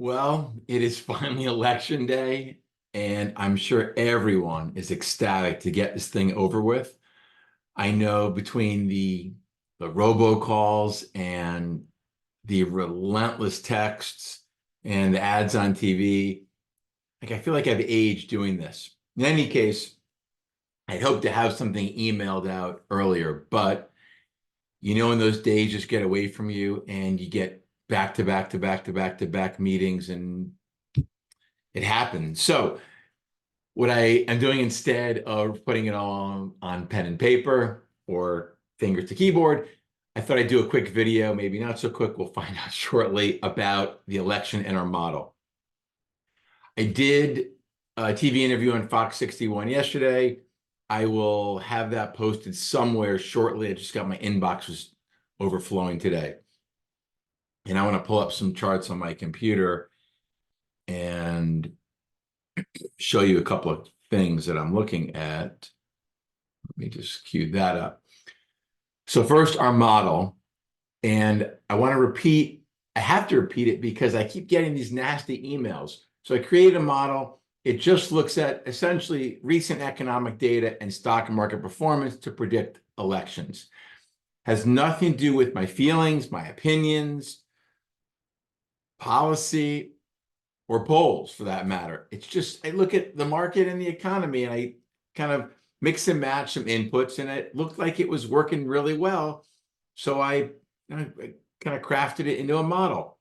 Well, it is finally election day, and I'm sure everyone is ecstatic to get this thing over with. I know between the robocalls and the relentless texts and the ads on TV, like I feel like I've aged doing this. In any case, I'd hope to have something emailed out earlier, but when those days just get away from you and you get back to back to back to back to back meetings and it happens. So what I am doing instead of putting it all on pen and paper or fingers to keyboard, I thought I'd do a quick video, maybe not so quick, we'll find out shortly, about the election and our model. I did a TV interview on Fox 61 yesterday. I will have that posted somewhere shortly. I just got my inbox was overflowing today. And I want to pull up some charts on my computer and show you a couple of things that I'm looking at. Let me just cue that up. So first, our model. And I want to repeat, I have to repeat it because I keep getting these nasty emails. So I created a model. It just looks at essentially recent economic data and stock market performance to predict elections. Has nothing to do with my feelings, my opinions, policy, or polls for that matter. It's just, I look at the market and the economy and I kind of mix and match some inputs and it looked like it was working really well. So I kind of crafted it into a model.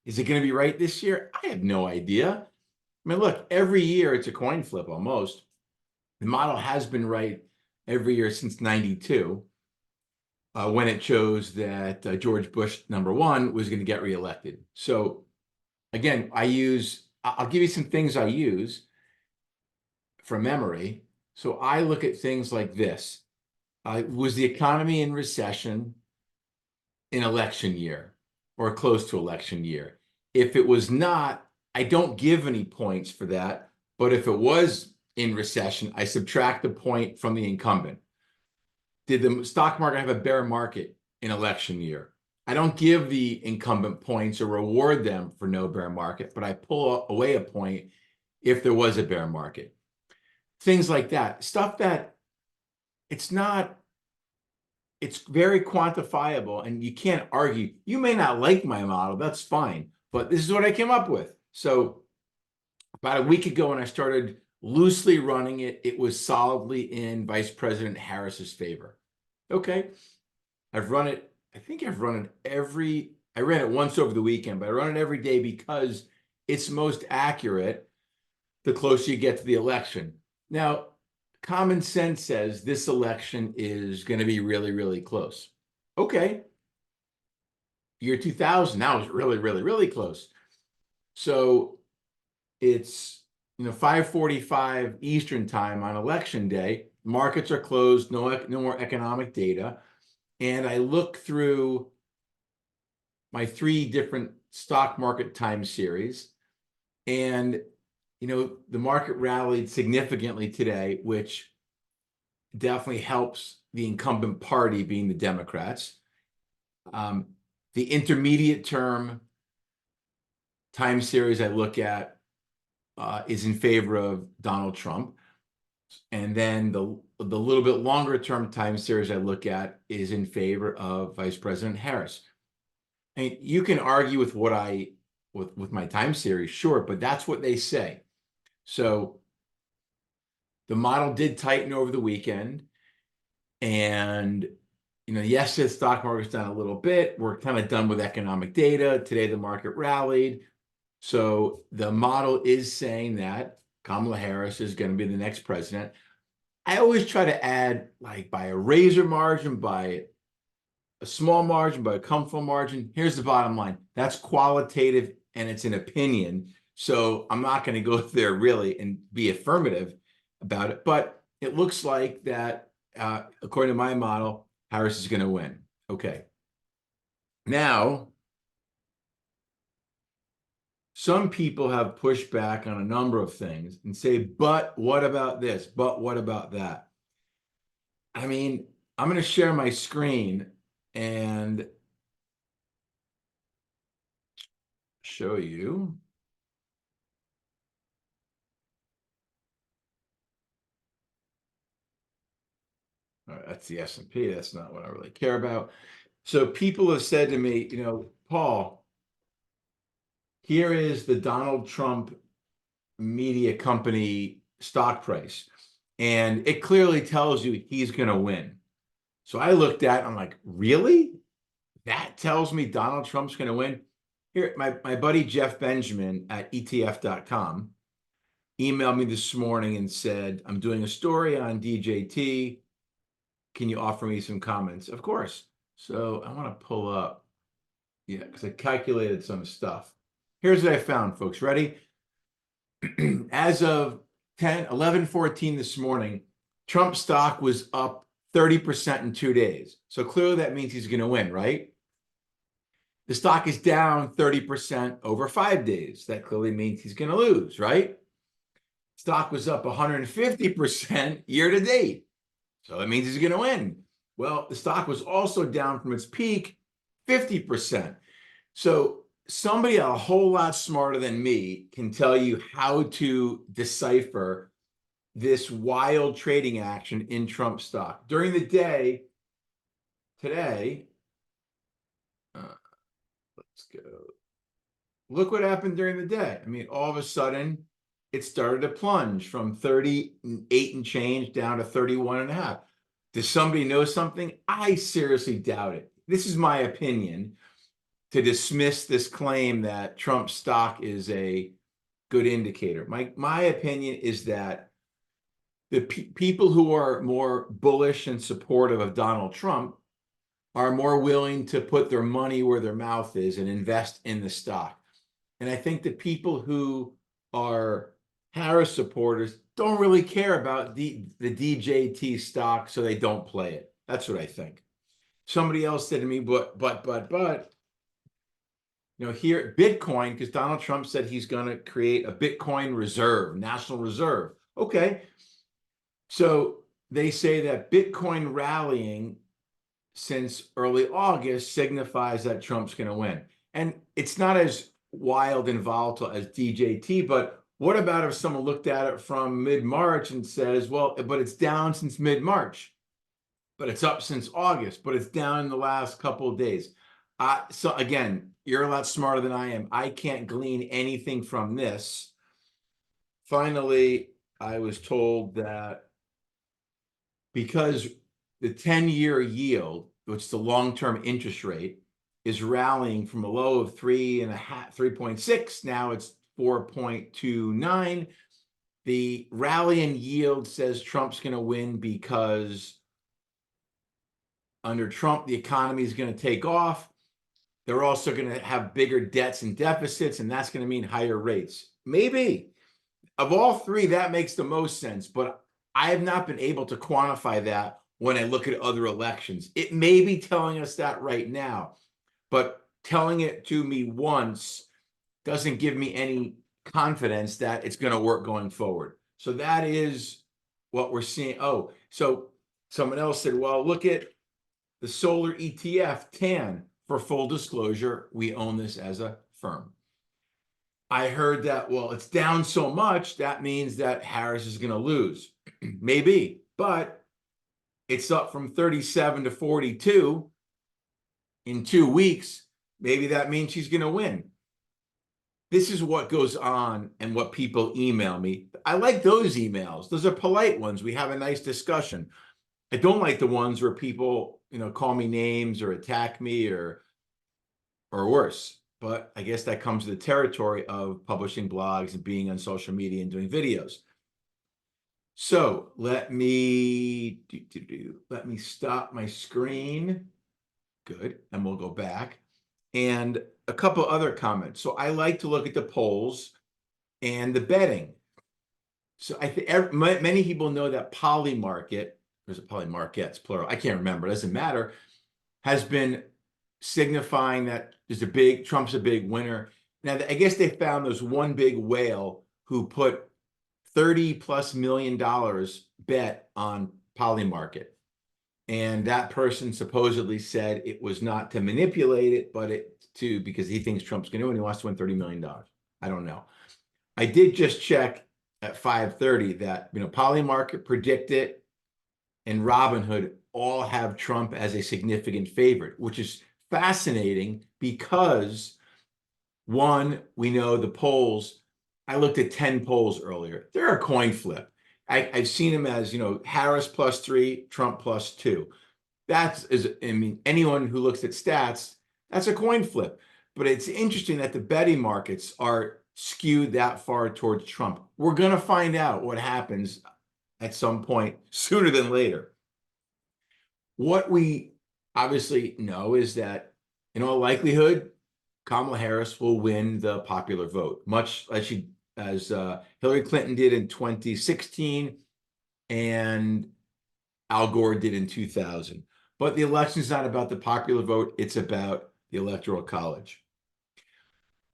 Is it going to be right this year? I have no idea. I mean, look, every year it's a coin flip almost. The model has been right every year since 92, when it chose that George Bush, #1, was going to get reelected. So again, I'll give you some things I use from memory. So I look at things like this. Was the economy in recession in election year or close to election year? If it was not, I don't give any points for that. But if it was in recession, I subtract the point from the incumbent. Did the stock market have a bear market in election year? I don't give the incumbent points or reward them for no bear market, but I pull away a point if there was a bear market. Things like that. Stuff that it's not, it's very quantifiable and you can't argue. You may not like my model, that's fine, but this is what I came up with. So about a week ago when I started loosely running it, it was solidly in Vice President Harris's favor. Okay. I've run it, I think I've run it I ran it once over the weekend, but I run it every day because it's most accurate the closer you get to the election. Now, common sense says this election is going to be really, really close. Okay. Year 2000, now it's really, really, really close. So it's 5:45 Eastern time on election day. Markets are closed, no more economic data. And I look through my 3 different stock market time series. And, the market rallied significantly today, which definitely helps the incumbent party being the Democrats. The intermediate term time series I look at is in favor of Donald Trump. And then the little bit longer term time series I look at is in favor of Vice President Harris. I mean, you can argue with with my time series, sure, but that's what they say. So the model did tighten over the weekend. And, yes, the stock market's down a little bit. We're kind of done with economic data. Today, the market rallied. So the model is saying that Kamala Harris is going to be the next president. I always try to add, like, by a razor margin, by a small margin, by a comfortable margin. Here's the bottom line. That's qualitative and it's an opinion. So I'm not going to go there really and be affirmative about it. But it looks like that, according to my model, Harris is going to win. Okay. Now, some people have pushed back on a number of things and say, but what about this? But what about that? I mean, I'm going to share my screen and show you. that's the S&P. That's not what I really care about. So people have said to me, Paul, here is the Donald Trump media company stock price, and it clearly tells you he's going to win. So I looked at, I'm like, really? That tells me Donald Trump's going to win? Here, my buddy Jeff Benjamin at ETF.com emailed me this morning and said, I'm doing a story on DJT. Can you offer me some comments? Of course. So I want to pull up, yeah, because I calculated some stuff. Here's what I found, folks. Ready? As of 11:14 this morning, Trump stock was up 30% in 2 days. So clearly that means he's going to win, right? The stock is down 30% over 5 days. That clearly means he's going to lose, right? Stock was up 150% year to date. So that means he's going to win. Well, the stock was also down from its peak 50%. So somebody a whole lot smarter than me can tell you how to decipher this wild trading action in Trump stock. During the day, today, let's go. Look what happened during the day. I mean, all of a sudden, it started to plunge from 38 and change down to 31 and a half. Does somebody know something? I seriously doubt it. This is my opinion, to dismiss this claim that Trump stock is a good indicator. My opinion is that the people who are more bullish and supportive of Donald Trump are more willing to put their money where their mouth is and invest in the stock. And I think the people who are Harris supporters don't really care about the DJT stock, so they don't play it. That's what I think. Somebody else said to me, but, here, Bitcoin, because Donald Trump said he's going to create a Bitcoin reserve, national reserve. Okay. So they say that Bitcoin rallying since early August signifies that Trump's going to win. And it's not as wild and volatile as DJT, but what about if someone looked at it from mid-March and says, well, but it's down since mid-March, but it's up since August, but it's down in the last couple of days. So again, you're a lot smarter than I am. I can't glean anything from this. Finally, I was told that because the 10-year yield, which is the long-term interest rate, is rallying from a low of 3.6. Now it's 4.29. The rally in yield says Trump's going to win because under Trump, the economy is going to take off. They're also going to have bigger debts and deficits, and that's going to mean higher rates. Maybe. Of all three, that makes the most sense, but I have not been able to quantify that when I look at other elections. It may be telling us that right now, but telling it to me once doesn't give me any confidence that it's going to work going forward. So that is what we're seeing. Oh, so someone else said, well, look at the solar ETF, TAN. For full disclosure, we own this as a firm. I heard that, well, it's down so much, that means that Harris is going to lose. Maybe, but it's up from 37 to 42 in 2 weeks. Maybe that means she's going to win. This is what goes on and what people email me. I like those emails. Those are polite ones. We have a nice discussion. I don't like the ones where people, call me names or attack me or worse. But I guess that comes to the territory of publishing blogs and being on social media and doing videos. So let me stop my screen. Good. And we'll go back. And a couple other comments. So I like to look at the polls and the betting. So I think many people know that Polymarket, there's a Polymarkets, plural, I can't remember, it doesn't matter, has been signifying that Trump's a big winner. Now, I guess they found there's one big whale who put $30+ million bet on Polymarket. And that person supposedly said it was not to manipulate it, but because he thinks Trump's going to win, he wants to win $30 million. I don't know. I did just check at 5:30 that, Polymarket predicted and Robinhood all have Trump as a significant favorite, which is fascinating because one, we know the polls. I looked at 10 polls earlier. They're a coin flip. I've seen them as, Harris +3, Trump +2. I mean, anyone who looks at stats, that's a coin flip. But it's interesting that the betting markets are skewed that far towards Trump. We're going to find out what happens at some point sooner than later. What we obviously know is that in all likelihood, Kamala Harris will win the popular vote, much as Hillary Clinton did in 2016 and Al Gore did in 2000. But the election is not about the popular vote, it's about the Electoral College.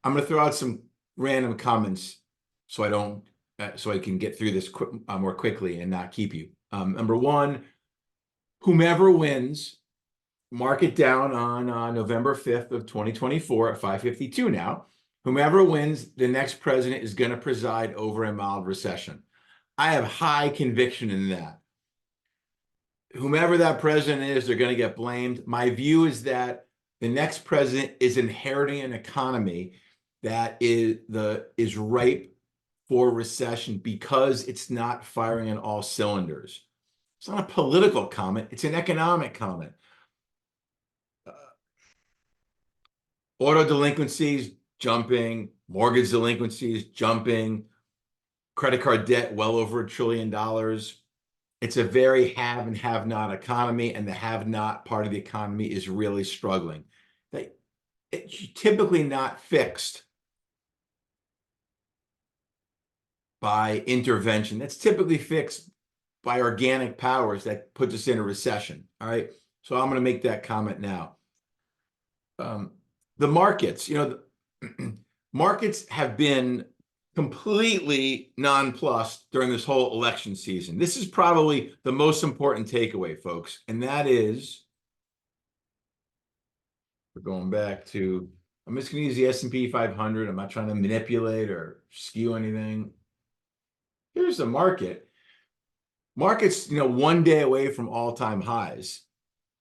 I'm going to throw out some random comments so I can get through this more quickly and not keep you. Number one, whomever wins, mark it down on November 5th of 2024 at 5:52 now. Whomever wins, the next president is going to preside over a mild recession. I have high conviction in that. Whomever that president is, they're going to get blamed. My view is that the next president is inheriting an economy that is ripe for recession because it's not firing on all cylinders. It's not a political comment, it's an economic comment. Auto delinquencies jumping, mortgage delinquencies jumping, credit card debt well over $1 trillion. It's a very have and have not economy, and the have not part of the economy is really struggling. It's typically not fixed by intervention. That's typically fixed by organic powers that puts us in a recession. All right. So I'm going to make that comment now. The markets, markets have been completely nonplussed during this whole election season. This is probably the most important takeaway, folks. And that is, we're going back to, I'm just going to use the S&P 500. I'm not trying to manipulate or skew anything. Here's the market. Market's, one day away from all-time highs.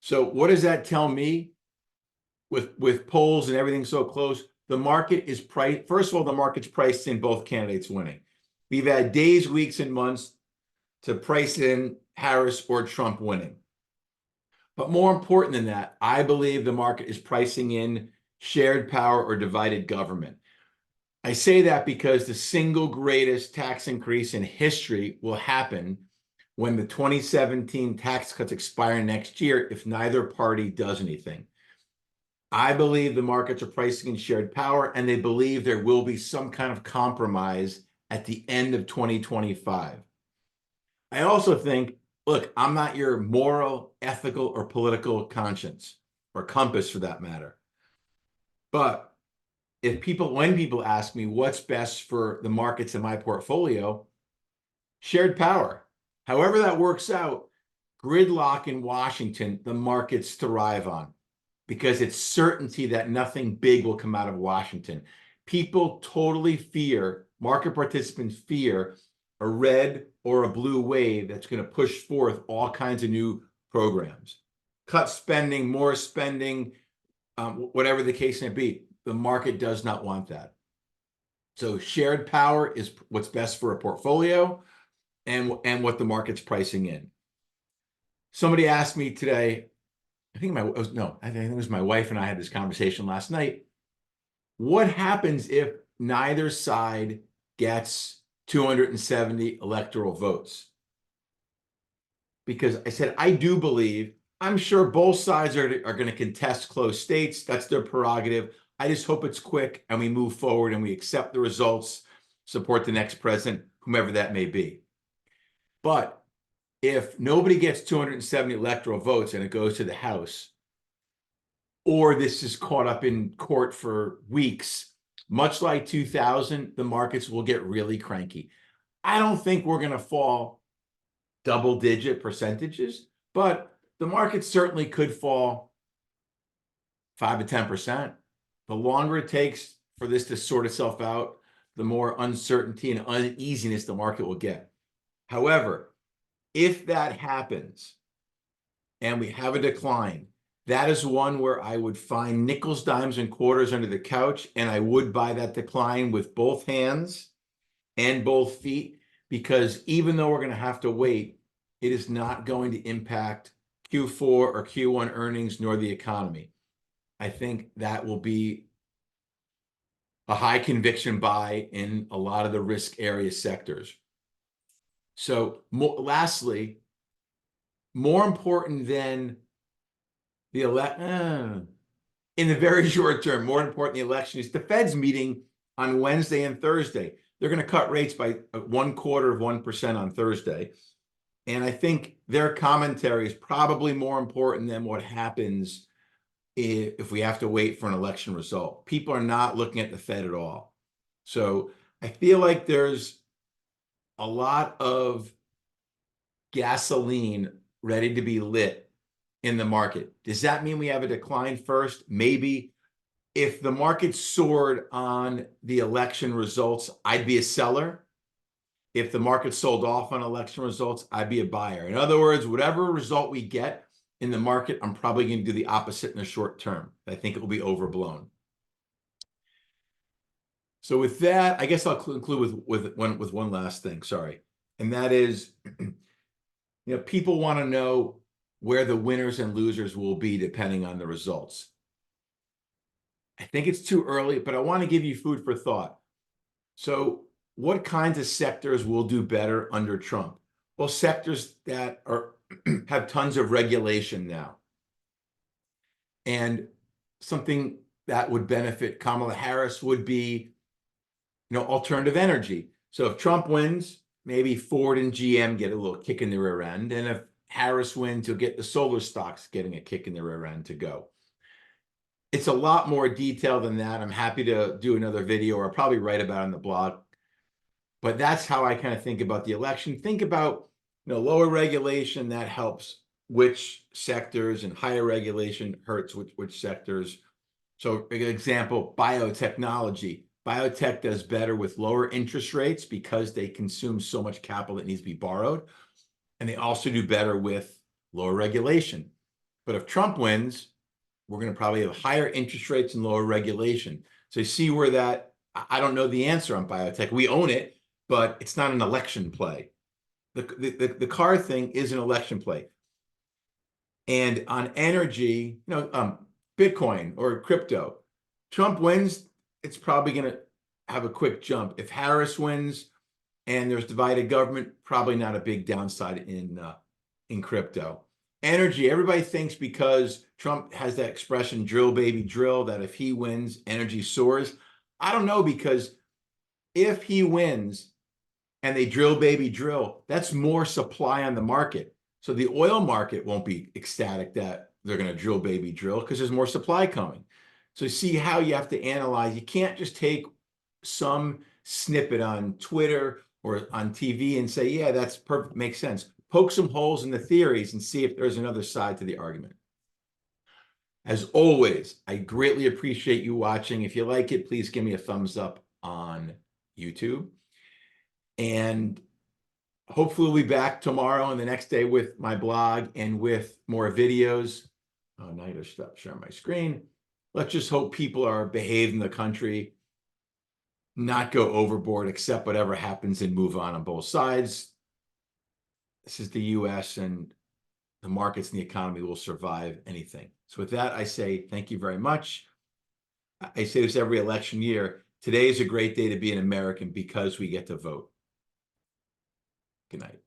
So what does that tell me? With polls and everything so close, the market is priced. First of all, the market's priced in both candidates winning. We've had days, weeks, and months to price in Harris or Trump winning. But more important than that, I believe the market is pricing in shared power or divided government. I say that because the single greatest tax increase in history will happen when the 2017 tax cuts expire next year if neither party does anything. I believe the markets are pricing in shared power, and they believe there will be some kind of compromise at the end of 2025. I also think, look, I'm not your moral, ethical, or political conscience, or compass for that matter. But when people ask me what's best for the markets in my portfolio, shared power. However that works out, gridlock in Washington, the markets thrive on, because it's certainty that nothing big will come out of Washington. People totally fear, market participants fear, a red or a blue wave that's going to push forth all kinds of new programs. Cut spending, more spending, whatever the case may be. The market does not want that. So shared power is what's best for a portfolio and what the market's pricing in. Somebody asked me today, I think it was my wife and I had this conversation last night. What happens if neither side gets 270 electoral votes? Because I said, I do believe, I'm sure both sides are going to contest close states. That's their prerogative. I just hope it's quick and we move forward and we accept the results, support the next president, whomever that may be. But if nobody gets 270 electoral votes and it goes to the House, or this is caught up in court for weeks, much like 2000, the markets will get really cranky. I don't think we're going to fall double-digit percentages, but the market certainly could fall 5 to 10%. The longer it takes for this to sort itself out, the more uncertainty and uneasiness the market will get. However, if that happens, and we have a decline, that is one where I would find nickels, dimes, and quarters under the couch, and I would buy that decline with both hands and both feet, because even though we're going to have to wait, it is not going to impact Q4 or Q1 earnings nor the economy. I think that will be a high conviction buy in a lot of the risk area sectors. So lastly, more important than the in the very short term, more important than the election is the Fed's meeting on Wednesday and Thursday. They're going to cut rates by 0.25% on Thursday. And I think their commentary is probably more important than what happens if we have to wait for an election result. People are not looking at the Fed at all. So I feel like there's a lot of gasoline ready to be lit in the market. Does that mean we have a decline first? Maybe. If the market soared on the election results, I'd be a seller. If the market sold off on election results, I'd be a buyer. In other words, whatever result we get in the market, I'm probably going to do the opposite in the short term. I think it will be overblown. So with that, I guess I'll conclude with one last thing, sorry. And that is, people want to know where the winners and losers will be depending on the results. I think it's too early, but I want to give you food for thought. So what kinds of sectors will do better under Trump? Well, sectors that have tons of regulation now. And something that would benefit Kamala Harris would be, alternative energy. So if Trump wins, maybe Ford and GM get a little kick in the rear end. And if Harris wins, you'll get the solar stocks getting a kick in the rear end to go. It's a lot more detailed than that. I'm happy to do another video, or I'll probably write about it on the blog. But that's how I kind of think about the election. Think about, lower regulation, that helps which sectors, and higher regulation hurts which sectors. So an example, biotechnology. Biotech does better with lower interest rates because they consume so much capital that needs to be borrowed. And they also do better with lower regulation. But if Trump wins, we're going to probably have higher interest rates and lower regulation. So you see where that, I don't know the answer on biotech. We own it, but it's not an election play. The car thing is an election play. And on energy, Bitcoin or crypto, Trump wins, it's probably going to have a quick jump. If Harris wins and there's divided government, probably not a big downside in crypto. Energy, everybody thinks because Trump has that expression, drill, baby, drill, that if he wins, energy soars. I don't know, because if he wins and they drill, baby, drill, that's more supply on the market. So the oil market won't be ecstatic that they're going to drill, baby, drill, because there's more supply coming. So see how you have to analyze. You can't just take some snippet on Twitter or on TV and say, yeah, that's perfect, makes sense. Poke some holes in the theories and see if there's another side to the argument. As always, I greatly appreciate you watching. If you like it, please give me a thumbs up on YouTube. And hopefully we'll be back tomorrow and the next day with my blog and with more videos. Oh, now I gotta stop sharing my screen. Let's just hope people are behaved in the country, not go overboard, accept whatever happens and move on both sides. This is the US, and the markets and the economy will survive anything. So with that, I say thank you very much. I say this every election year. Today is a great day to be an American because we get to vote. Good night.